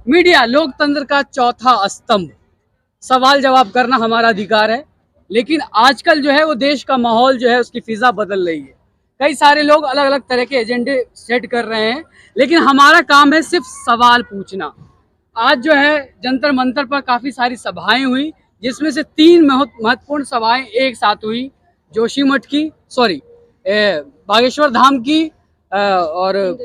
Media लोकतंत्र का चौथा स्तंभ। सवाल जवाब करना हमारा अधिकार है, लेकिन आजकल जो है वो देश का माहौल जो है उसकी फिजा बदल रही है। कई सारे लोग अलग अलग तरह के एजेंडे सेट कर रहे हैं, लेकिन हमारा काम है सिर्फ सवाल पूछना। आज जो है जंतर मंतर पर काफ़ी सारी सभाएं हुई, जिसमें से 3 महत्वपूर्ण सभाएं एक साथ हुई। जोशीमठ की, बागेश्वर धाम की, और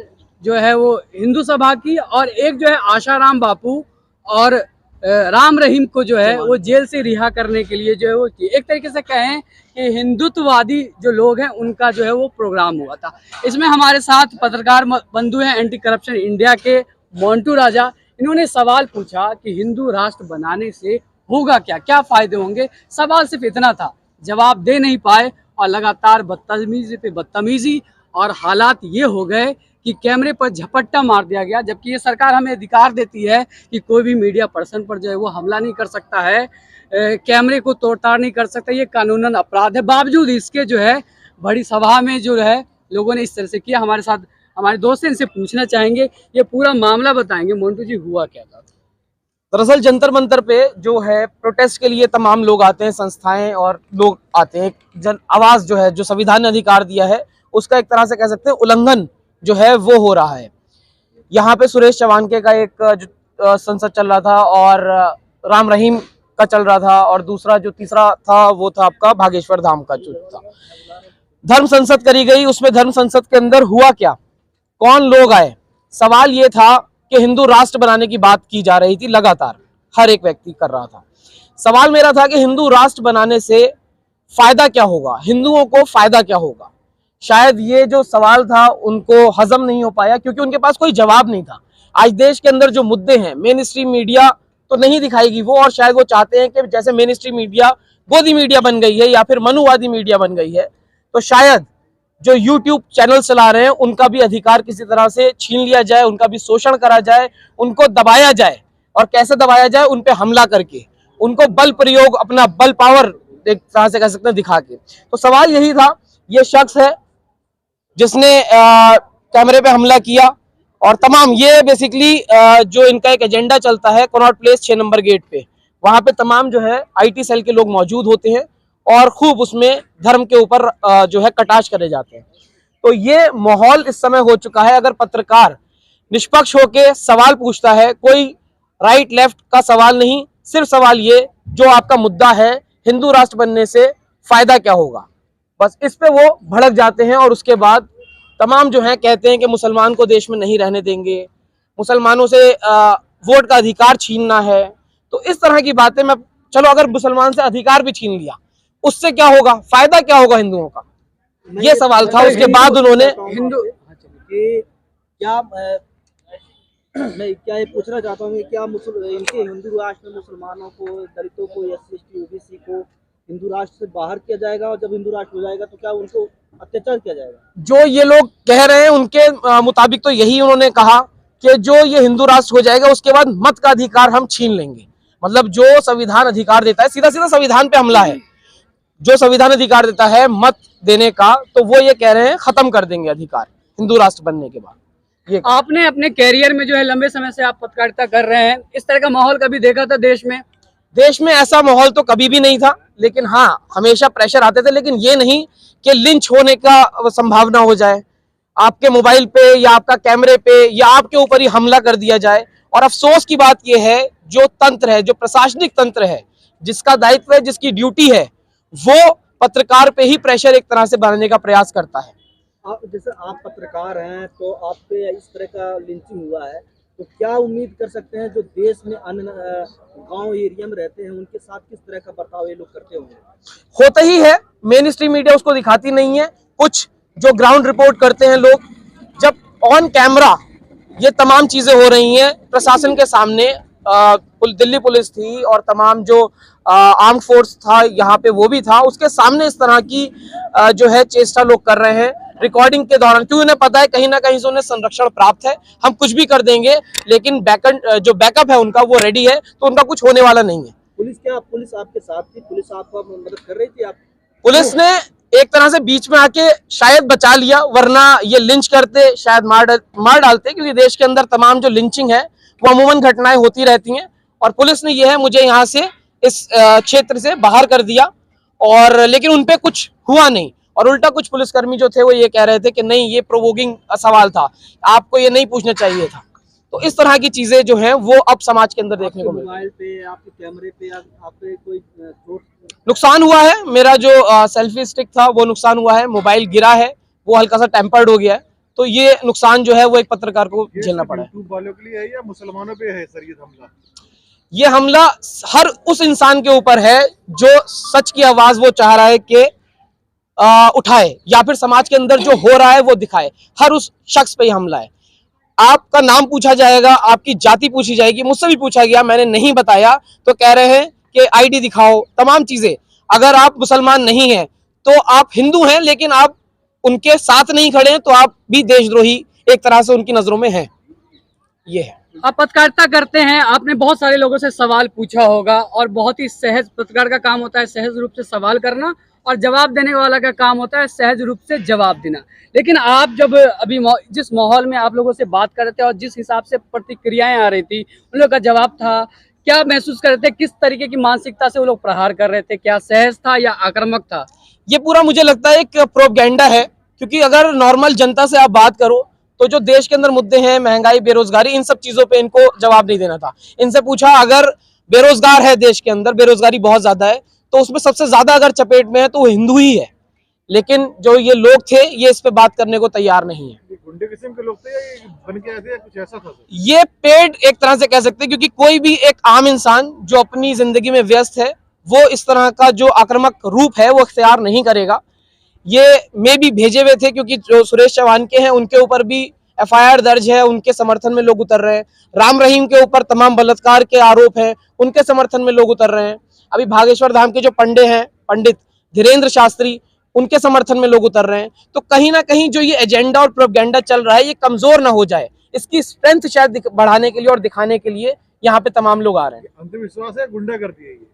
जो है वो हिंदू सभा की, और एक जो है आशाराम बापू और राम रहीम को जो है वो जेल से रिहा करने के लिए जो है वो एक तरीके से कहें कि हिंदुत्ववादी जो लोग हैं उनका जो है वो प्रोग्राम हुआ था। इसमें हमारे साथ पत्रकार बंधु हैं एंटी करप्शन इंडिया के मोंटू राजा। इन्होंने सवाल पूछा कि हिंदू राष्ट्र बनाने से होगा क्या, क्या फायदे होंगे। सवाल सिर्फ इतना था, जवाब दे नहीं पाए और लगातार बदतमीजी पे बदतमीजी, और हालात ये हो गए कि कैमरे पर झपट्टा मार दिया गया। जबकि ये सरकार हमें अधिकार देती है कि कोई भी मीडिया पर्सन पर जो है वो हमला नहीं कर सकता है, कैमरे को तोड़ताड़ नहीं कर सकता, ये कानूनन अपराध है। बावजूद इसके जो है बड़ी सभा में जो है लोगों ने इस तरह से किया। हमारे साथ हमारे दोस्त हैं, इनसे पूछना चाहेंगे, ये पूरा मामला बताएंगे। मोंटू जी, हुआ क्या था? दरअसल जंतर मंतर पे जो है प्रोटेस्ट के लिए तमाम लोग आते हैं, संस्थाएं और लोग आते हैं। जन आवाज जो है, जो संविधान ने अधिकार दिया है, उसका एक तरह से कह सकते हैं उल्लंघन जो है वो हो रहा है। यहाँ पे सुरेश चवानके का एक जो संसद चल रहा था, और राम रहीम का चल रहा था, और दूसरा जो तीसरा था वो था आपका भागेश्वर धाम का जो था। धर्म संसद करी गई, उसमें धर्म संसद के अंदर हुआ क्या, कौन लोग आए? सवाल ये था कि हिंदू राष्ट्र बनाने की बात की जा रही थी, लगातार हर एक व्यक्ति कर रहा था। सवाल मेरा था कि हिंदू राष्ट्र बनाने से फायदा क्या होगा, हिंदुओं को फायदा क्या होगा। शायद ये जो सवाल था उनको हजम नहीं हो पाया, क्योंकि उनके पास कोई जवाब नहीं था। आज देश के अंदर जो मुद्दे हैं, मेन स्ट्रीम मीडिया तो नहीं दिखाएगी वो, और शायद वो चाहते हैं कि जैसे मेन स्ट्रीम मीडिया गोदी मीडिया बन गई है या फिर मनुवादी मीडिया बन गई है, तो शायद जो यूट्यूब चैनल चला रहे हैं उनका भी अधिकार किसी तरह से छीन लिया जाए, उनका भी शोषण करा जाए, उनको दबाया जाए। और कैसे दबाया जाए? उन पे हमला करके, उनको बल प्रयोग, अपना बल पावर एक तरह से कह सकते हैं दिखा के। तो सवाल यही था, ये शख्स है जिसने कैमरे पे हमला किया, और तमाम ये बेसिकली जो इनका एक एजेंडा चलता है कनॉट प्लेस 6 नंबर गेट पे, वहां पे तमाम जो है आईटी सेल के लोग मौजूद होते हैं, और खूब उसमें धर्म के ऊपर जो है कटाक्ष करे जाते हैं। तो ये माहौल इस समय हो चुका है। अगर पत्रकार निष्पक्ष होकर सवाल पूछता है, कोई राइट लेफ्ट का सवाल नहीं, सिर्फ सवाल ये जो आपका मुद्दा है, हिंदू राष्ट्र बनने से फायदा क्या होगा, बस इस पे वो भड़क जाते हैं। और उसके बाद तमाम जो है कहते हैं कि मुसलमान को देश में नहीं रहने देंगे, मुसलमानों से वोट का अधिकार छीनना है। तो इस तरह की बातें मैं, चलो अगर मुसलमान से अधिकार भी छीन लिया, उससे क्या होगा, फायदा क्या होगा हिंदुओं का, ये सवाल था। उसके बाद उन्होंने हिंदू क्या मैं क्या ये पूछना चाहता हूँ कि क्या इनके हिंदू राष्ट्र में मुसलमानों को, दलितों को, SC ST OBC को हिंदू राष्ट्र से बाहर किया जाएगा, और जब हिंदू राष्ट्र हो जाएगा तो क्या उनको अत्याचार किया जाएगा? जो ये लोग कह रहे हैं उनके मुताबिक तो यही उन्होंने कहा कि जो ये हिंदू राष्ट्र हो जाएगा उसके बाद मत का अधिकार हम छीन लेंगे। मतलब जो संविधान अधिकार देता है, सीधा सीधा संविधान पे हमला है। जो संविधान अधिकार देता है मत देने का, तो वो ये कह रहे हैं खत्म कर देंगे अधिकार हिंदू राष्ट्र बनने के बाद। ये आपने अपने कैरियर में जो है लंबे समय से आप पत्रकारिता कर रहे हैं, इस तरह का माहौल कभी देखा था देश में? देश में ऐसा माहौल तो कभी भी नहीं था, लेकिन हाँ हमेशा प्रेशर आते थे, लेकिन ये नहीं कि लिंच होने का संभावना हो जाए, आपके मोबाइल पे या आपका कैमरे पे या आपके ऊपर ही हमला कर दिया जाए। और अफसोस की बात यह है, जो तंत्र है, जो प्रशासनिक तंत्र है, जिसका दायित्व है, जिसकी ड्यूटी है, वो पत्रकार पे ही प्रेशर एक तरह से बनाने का प्रयास करता है। जैसे आप पत्रकार हैं तो आप पे इस तरह का लिंचिंग हुआ है, तो क्या उम्मीद कर सकते हैं जो देश में अन्य गांव एरिया में रहते हैं उनके साथ किस तरह का बर्ताव ये लोग करते होंगे? होता ही है, मेन स्ट्रीम मीडिया उसको दिखाती नहीं है। कुछ जो ग्राउंड रिपोर्ट करते हैं लोग, जब ऑन कैमरा ये तमाम चीजें हो रही हैं प्रशासन के सामने, दिल्ली पुलिस थी और तमाम जो आर्म फोर्स था यहाँ पे वो भी था, उसके सामने इस तरह की जो है चेष्टा लोग कर रहे हैं रिकॉर्डिंग के दौरान, क्योंकि उन्हें पता है कहीं ना कहीं से उन्हें संरक्षण प्राप्त है, हम कुछ भी कर देंगे, लेकिन जो बैकअप है उनका वो रेडी है, तो उनका कुछ होने वाला नहीं है। पुलिस आपके साथ थी? पुलिस आपको मदद कर रही थी? आप पुलिस ने एक तरह से बीच में आके शायद बचा लिया, वरना ये लिंच करते, शायद मार डालते, क्योंकि देश के अंदर तमाम जो लिंचिंग है वो अमूमन घटनाएं होती रहती हैं, और पुलिस ने ये है मुझे यहाँ से इस क्षेत्र से बाहर कर दिया, और लेकिन उनपे कुछ हुआ नहीं, और उल्टा कुछ पुलिसकर्मी जो थे वो ये कह रहे थे कि नहीं ये प्रोवोकिंग सवाल था, आपको ये नहीं पूछना चाहिए था। तो इस तरह की चीजें जो हैं वो अब समाज के अंदर देखने को मिल रही हैं। मोबाइल पे, आपके कैमरे पे, आपके कोई नुकसान हुआ है, मेरा जो सेल्फी स्टिक था वो नुकसान हुआ है, मोबाइल गिरा है, वो हल्का सा टेम्पर्ड हो गया है, तो ये नुकसान जो है वो एक पत्रकार को झेलना पड़ा है। यूट्यूब वालों के लिए है या मुसलमानों पे है सर ये हमला? ये हमला हर उस इंसान के ऊपर है जो सच की आवाज वो चाह रहा है कि उठाए, या फिर समाज के अंदर जो हो रहा है वो दिखाए, हर उस शख्स पे ये हमला है। आपका नाम पूछा जाएगा, आपकी जाति पूछी जाएगी, मुझसे भी पूछा गया, मैंने नहीं बताया, तो कह रहे हैं कि आईडी दिखाओ, तमाम चीजें। अगर आप मुसलमान नहीं हैं तो आप हिंदू हैं, लेकिन आप उनके साथ नहीं खड़े हैं तो आप भी देशद्रोही एक तरह से उनकी नजरों में हैं। ये है। आप पत्रकारिता करते हैं, आपने बहुत सारे लोगों से सवाल पूछा होगा, और बहुत ही सहज, पत्रकार का काम होता है सहज रूप से सवाल करना, और जवाब देने वाला का काम होता है सहज रूप से जवाब देना। लेकिन आप जब अभी जिस माहौल में आप लोगों से बात कर रहे थे और जिस हिसाब से प्रतिक्रियाएं आ रही थी, उन लोगों का जवाब था, क्या महसूस कर रहे थे, किस तरीके की मानसिकता से वो लोग प्रहार कर रहे थे, क्या सहज था या आक्रामक था? ये पूरा मुझे लगता है एक प्रोपगेंडा है, क्योंकि अगर नॉर्मल जनता से आप बात करो तो जो देश के अंदर मुद्दे हैं, महंगाई, बेरोजगारी, इन सब चीजों पे इनको जवाब नहीं देना था। इनसे पूछा अगर बेरोजगार है देश के अंदर, बेरोजगारी बहुत ज्यादा है, तो उसमें सबसे ज्यादा अगर चपेट में है तो वो हिंदू ही है, लेकिन जो ये लोग थे ये इस पे बात करने को तैयार नहीं है। ये गुंडे किस्म के लोग थे या ये बन के ऐसे या कुछ ऐसा था? ये पेड एक तरह से कह सकते हैं, क्योंकि कोई भी एक आम इंसान जो अपनी जिंदगी में व्यस्त है वो इस तरह का जो आक्रामक रूप है वो इख्तियार नहीं करेगा। ये मे भी भेजे हुए थे, क्योंकि जो सुरेश चौहान के हैं उनके ऊपर भी एफआईआर दर्ज है, उनके समर्थन में लोग उतर रहे हैं। राम रहीम के ऊपर तमाम बलात्कार के आरोप हैं, उनके समर्थन में लोग उतर रहे हैं। अभी भागेश्वर धाम के जो पंडित धीरेन्द्र शास्त्री, उनके समर्थन में लोग उतर रहे हैं। तो कहीं ना कहीं जो ये एजेंडा और प्रोपेगेंडा चल रहा है ये कमजोर ना हो जाए, इसकी स्ट्रेंथ शायद बढ़ाने के लिए और दिखाने के लिए यहाँ पे तमाम लोग आ रहे हैं। अंधविश्वास है, गुंडागर्दी है ये?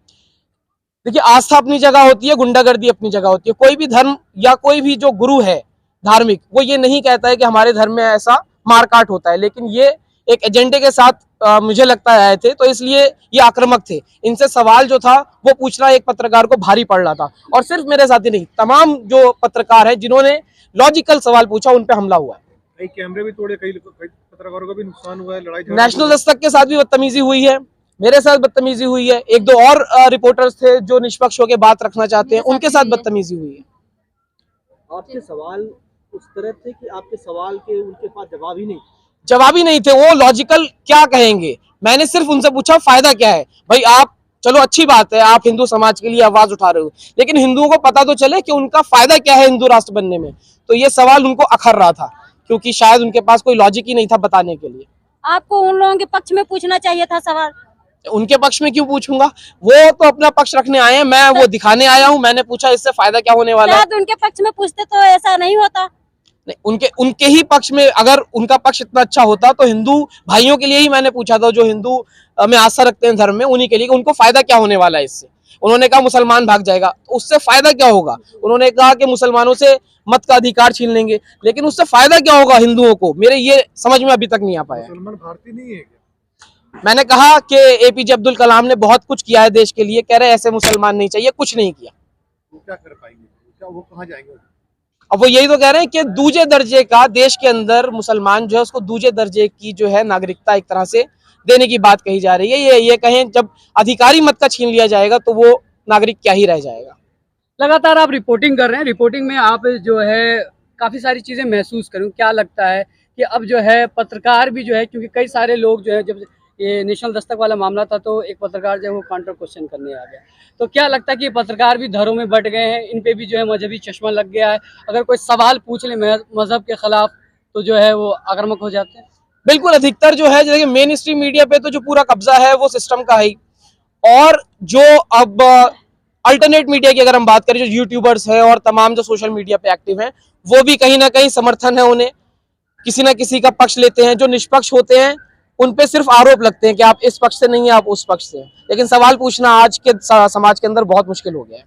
देखिए, आस्था अपनी जगह होती है, गुंडागर्दी अपनी जगह होती है। कोई भी धर्म या कोई भी जो गुरु है धार्मिक, वो ये नहीं कहता है कि हमारे धर्म में ऐसा मारकाट होता है, लेकिन ये एक एजेंडे के साथ मुझे लगता है आए थे, तो इसलिए ये आक्रामक थे। इनसे सवाल जो था वो पूछना एक पत्रकार को भारी पड़ रहा था, और सिर्फ मेरे साथ ही नहीं, तमाम जो पत्रकार हैं जिन्होंने लॉजिकल सवाल पूछा उन पे हमला हुआ है। कई कैमरे भी तोड़े, कई पत्रकारों को भी नुकसान हुआ है, लड़ाई झगड़ा नेशनल दस्तक के साथ भी बदतमीजी हुई है, मेरे साथ बदतमीजी हुई है, एक दो और रिपोर्टर्स थे जो निष्पक्ष होकर बात रखना चाहते हैं, उनके साथ बदतमीजी हुई है। आपके सवाल उस तरह थे कि आपके सवाल के उनके पास जवाब ही नहीं थे, वो लॉजिकल क्या कहेंगे। मैंने सिर्फ उनसे पूछा फायदा क्या है भाई, आप चलो अच्छी बात है आप हिंदू समाज के लिए आवाज उठा रहे हो, लेकिन हिंदुओं को पता तो चले कि उनका फायदा क्या है हिंदू राष्ट्र बनने में। तो ये सवाल उनको अखर रहा था, क्योंकि शायद उनके पास कोई लॉजिक ही नहीं था बताने के लिए। आपको उन लोगों के पक्ष में पूछना चाहिए था सवाल। उनके पक्ष में क्यों पूछूंगा, वो तो अपना पक्ष रखने आए हैं, मैं वो दिखाने आया हूँ। मैंने पूछा इससे फायदा क्या होने वाला है। उनके पक्ष में पूछते तो ऐसा नहीं होता। नहीं, उनके ही पक्ष में, अगर उनका पक्ष इतना अच्छा होता तो हिंदू भाइयों के लिए ही मैंने पूछा था, जो हिंदू में आस्था रखते हैं धर्म में, उन्हीं के लिए, उनको फायदा क्या होने वाला है इससे। उन्होंने कहा मुसलमान भाग जाएगा, तो उससे फायदा क्या होगा। उन्होंने कहा कि मुसलमानों से मत का अधिकार छीन लेंगे, लेकिन उससे फायदा क्या होगा हिंदुओं को, मेरे ये समझ में अभी तक नहीं आ पाया। मुसलमान भारतीय नहीं है क्या? मैंने कहा कि एपीजे अब्दुल कलाम ने बहुत कुछ किया है देश के लिए, कह रहे ऐसे मुसलमान नहीं चाहिए, कुछ नहीं किया। वो क्या कर पाएंगे, क्या वो कहाँ जाएंगे? अब वो यही तो कह रहे हैं कि दूसरे दर्जे का, देश के अंदर मुसलमान जो है उसको दूसरे दर्जे की जो है नागरिकता एक तरह से देने की बात कही जा रही है। ये कहें जब अधिकारी मत का छीन लिया जाएगा तो वो नागरिक क्या ही रह जाएगा। लगातार आप रिपोर्टिंग कर रहे हैं, रिपोर्टिंग में आप जो है काफी सारी चीजें महसूस करूं, क्या लगता है कि अब जो है पत्रकार भी जो है, क्योंकि कई सारे लोग जो है, जब ये नेशनल दस्तक वाला मामला था तो एक पत्रकार जो है वो काउंटर क्वेश्चन करने आ गया। तो क्या लगता है कि ये पत्रकार भी घरों में बट गए हैं, इन पे भी जो है मजहबी चश्मा लग गया है, अगर कोई सवाल पूछ ले मजहब के खिलाफ तो जो है वो आक्रामक हो जाते हैं? बिल्कुल, अधिकतर जो है जैसे मेन स्ट्रीम मीडिया पे तो जो पूरा कब्जा है वो सिस्टम का है ही। और जो अब अल्टरनेट मीडिया की अगर हम बात करें, जो यूट्यूबर्स है और तमाम जो सोशल मीडिया पे एक्टिव हैं, वो भी कहीं ना कहीं समर्थन है, उन्हें किसी ना किसी का पक्ष लेते हैं। जो निष्पक्ष होते हैं उन पे सिर्फ आरोप लगते हैं कि आप इस पक्ष से नहीं है, आप उस पक्ष से हैं। लेकिन सवाल पूछना आज के समाज के अंदर बहुत मुश्किल हो गया है।